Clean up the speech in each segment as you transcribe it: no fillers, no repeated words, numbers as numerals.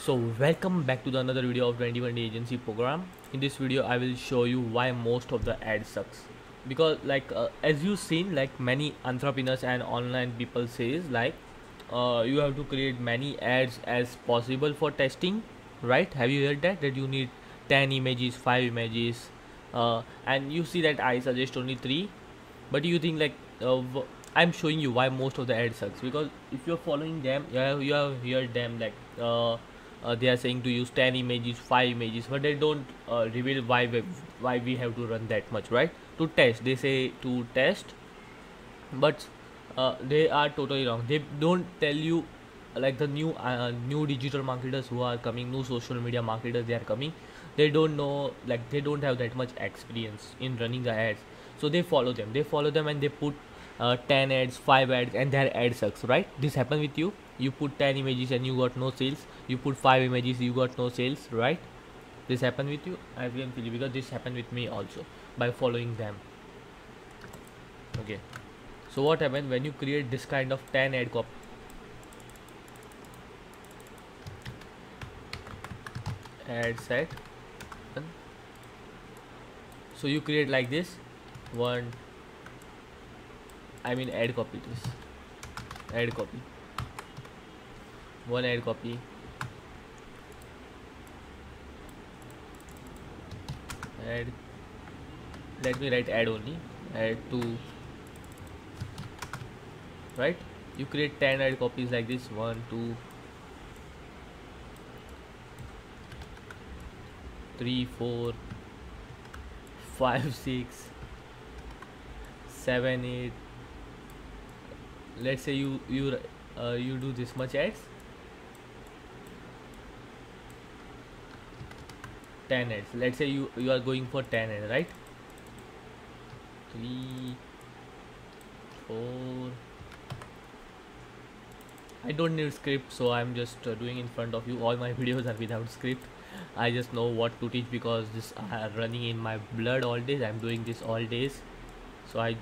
So welcome back to the another video of 2020 agency program. In this video I will show you why most of the ad sucks. Because as you seen, like many entrepreneurs and online people says, you have to create many ads as possible for testing, right? Have you heard that you need 10 images, 5 images, and you see that I suggest only 3, but you think I'm showing you why most of the ad sucks. Because if you're following them, you have heard them they are saying to use 10 images, 5 images, but they don't reveal why we have to run that much, right? To test, they say to test, but they are totally wrong. They don't tell you, like the new digital marketers who are coming, new social media marketers, they are coming. They don't know, like they don't have that much experience in running the ads, so they follow them and they put 10 ads, 5 ads, and their ad sucks, right? This happened with you. You put 10 images and you got no sales. You put 5 images, you got no sales, right? This happened with you. I can feel you, because this happened with me also by following them. Okay, so what happened when you create this kind of 10 ad set? So you create like this one, I mean ad copy, this ad copy, one ad copy, add, let me write add only, add to, right? You create 10 ad copies like this, 1 2 3 4 5 6 7 8. Let's say you do this much ads, 10 ads. Let's say you are going for 10 ads, right? 3 4. I don't need script, so I'm just doing in front of you. All my videos are without script. I just know what to teach because this are running in my blood all days. I'm doing this all days, so I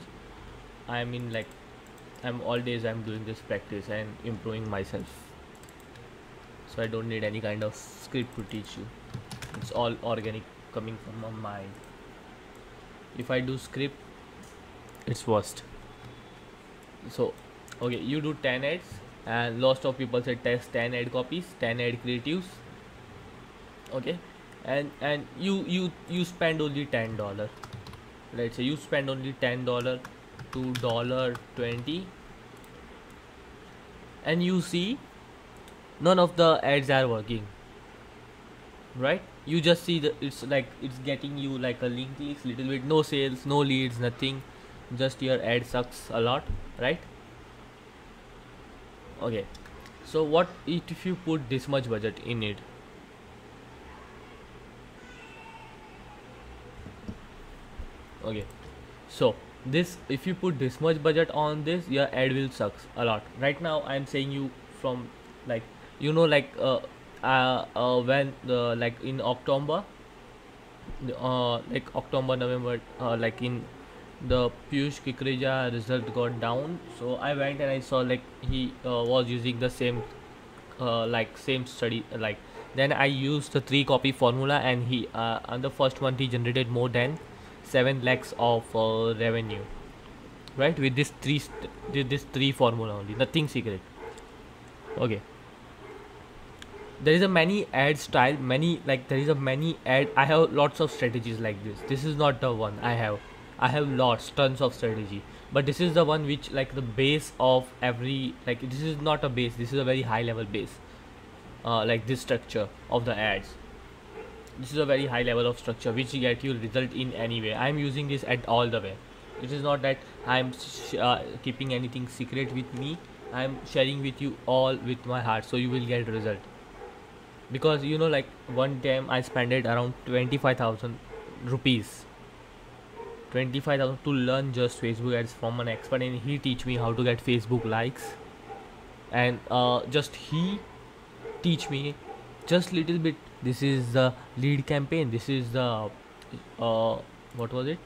mean, like, I'm all days I'm doing this practice and improving myself, so I don't need any kind of script to teach you. It's all organic, coming from my mind. If I do script, it's worst. So okay, you do 10 ads, and lots of people say test 10 ad copies, 10 ad creatives. Okay, and you spend only $10. Let's say you spend only $10 to $20, and you see none of the ads are working, right? You just see it's getting you like a link clicks, little bit, no sales, no leads, nothing. Just your ad sucks a lot, right? Okay, so what if you put this much budget in it? Okay, so this, if you put this much budget on this, your ad will sucks a lot. Right now I'm saying you from, like, when the, like in October, like October, November, like in the Piyush Kikreja result got down, so I went and I saw like he was using the same same study, then I used the 3 copy formula, and he on the first month he generated more than 7 lakhs of revenue, right? With this 3 formula only, nothing secret. Okay, there is a many ad style, many, like there is a many ad. I have lots of strategies like this is not the one I have lots, tons of strategy, but this is the one which, like, the base of every, like, this is not a base, this is a very high level base. Like this structure of the ads, this is a very high level of structure which get you result in any way. I'm using this at all the way. It is not that I'm keeping anything secret with me. I'm sharing with you all with my heart, so you will get result. Because like one time I spent it around 25,000 rupees, 25,000 to learn just Facebook ads from an expert, and he teach me how to get Facebook likes, and just he teach me just little bit. This is the lead campaign, this is the what was it,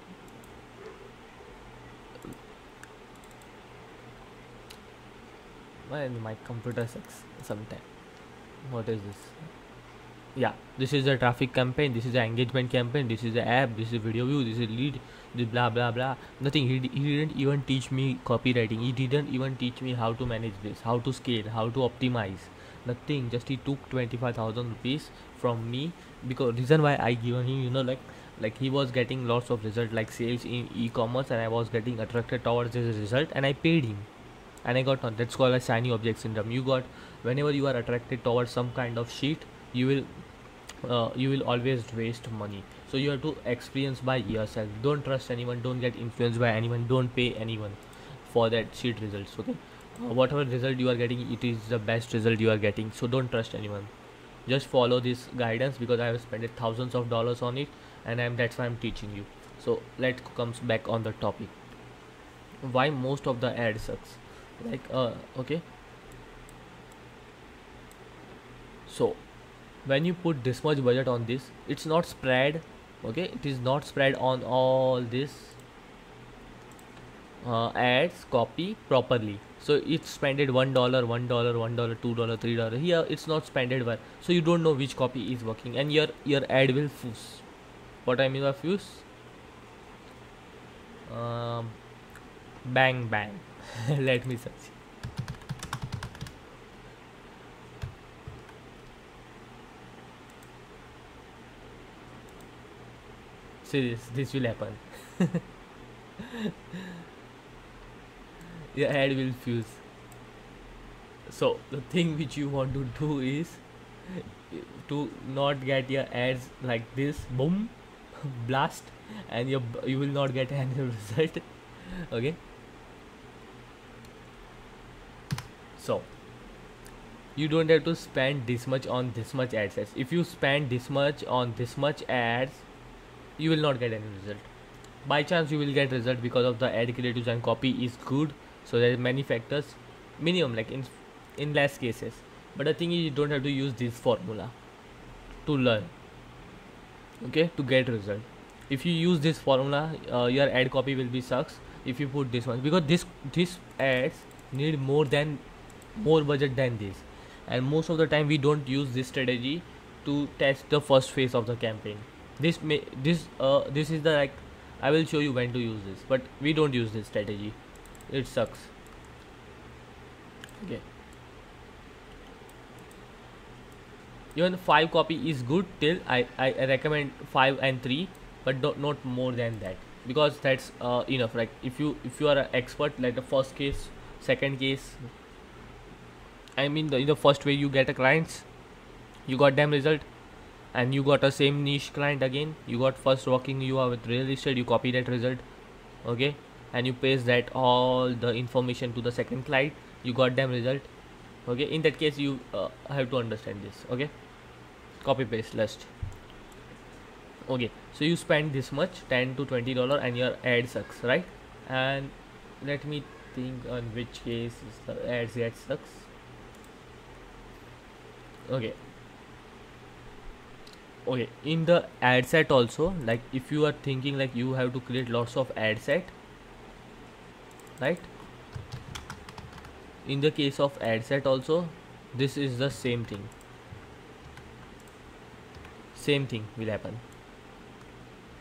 my computer sucks sometime. What is this? Yeah, this is a traffic campaign, this is an engagement campaign, this is the app, this is video view, this is lead, this blah blah blah. Nothing. He didn't even teach me copywriting, he didn't even teach me how to manage this, how to scale, how to optimize. Nothing. Just he took 25,000 rupees from me, because reason why I given him, like he was getting lots of result like sales in e-commerce, and I was getting attracted towards his result, and I paid him, and I got on. That's called a shiny object syndrome. You got, whenever you are attracted towards some kind of sheet, you will always waste money. So you have to experience by yourself. Don't trust anyone, don't get influenced by anyone, don't pay anyone for that sheet results. Okay, whatever result you are getting, it is the best result you are getting, so don't trust anyone. Just follow this guidance, because I have spent thousands of dollars on it, and that's why I'm teaching you. So let's comes back on the topic, why most of the ad sucks. Okay, so when you put this much budget on this, it's not spread. Okay, it is not spread on all this ads copy properly. So it's spended $1, $1, $1, $2, $3. Here it's not spended well, so you don't know which copy is working, and your ad will fuse. What I mean by fuse? Bang bang. Let me search. See, this will happen. Your ad will fuse. So the thing which you want to do is to not get your ads like this, boom, blast, and you will not get any result. Okay, so you don't have to spend this much on this much ad sets. If you spend this much on this much ads, you will not get any result. By chance you will get result because of the ad creatives and copy is good. So there are many factors, minimum, like in less cases. But the thing is, you don't have to use this formula to learn, okay, to get result. If you use this formula, your ad copy will be sucks. If you put this one, because this ads need more budget than this, and most of the time we don't use this strategy to test the first phase of the campaign. This is the, like, I will show you when to use this, but we don't use this strategy. It sucks. Okay, even 5 copy is good till I recommend 5 and 3, but not more than that, because that's enough. Like if you are an expert, like the first case, second case, I mean in the first way you get a clients, you got them result, and you got a same niche client again, you got first working, you are with real estate, you copy that result, okay, and you paste that all the information to the second client, you got them result. Okay, in that case you have to understand this. Okay, copy paste list. Okay, so you spend this much, $10 to $20, and your ad sucks, right? And let me think on which case is the ads that sucks. Okay, in the ad set also, like if you are thinking like you have to create lots of ad set, right? In the case of ad set also, this is the same thing will happen.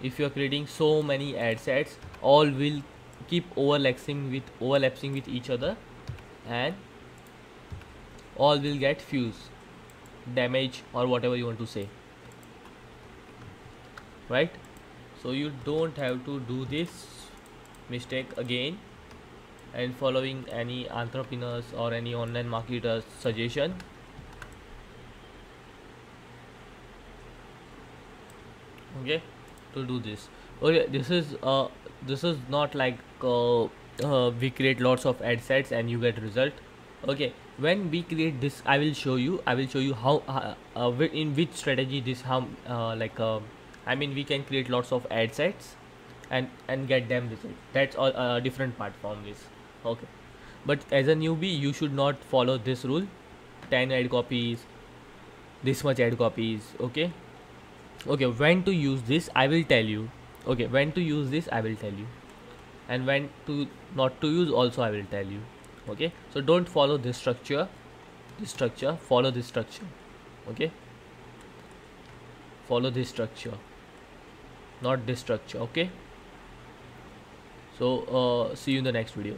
If you are creating so many ad sets, all will keep overlapping with each other, and all will get fuse, damage, or whatever you want to say, right? So you don't have to do this mistake again and following any entrepreneurs or any online marketers suggestion. Okay, to do this. Okay, this is not like we create lots of ad sets and you get result. Okay, when we create this, I will show you how in which strategy this I mean we can create lots of ad sets and get them result. That's all a different part from this. Okay, but as a newbie you should not follow this rule, 10 ad copies, this much ad copies. Okay, when to use this I will tell you. Okay, when to use this I will tell you, and when to not to use also I will tell you. Okay, so don't follow this structure, follow this structure. Okay, follow this structure, not this structure. Okay, so see you in the next video.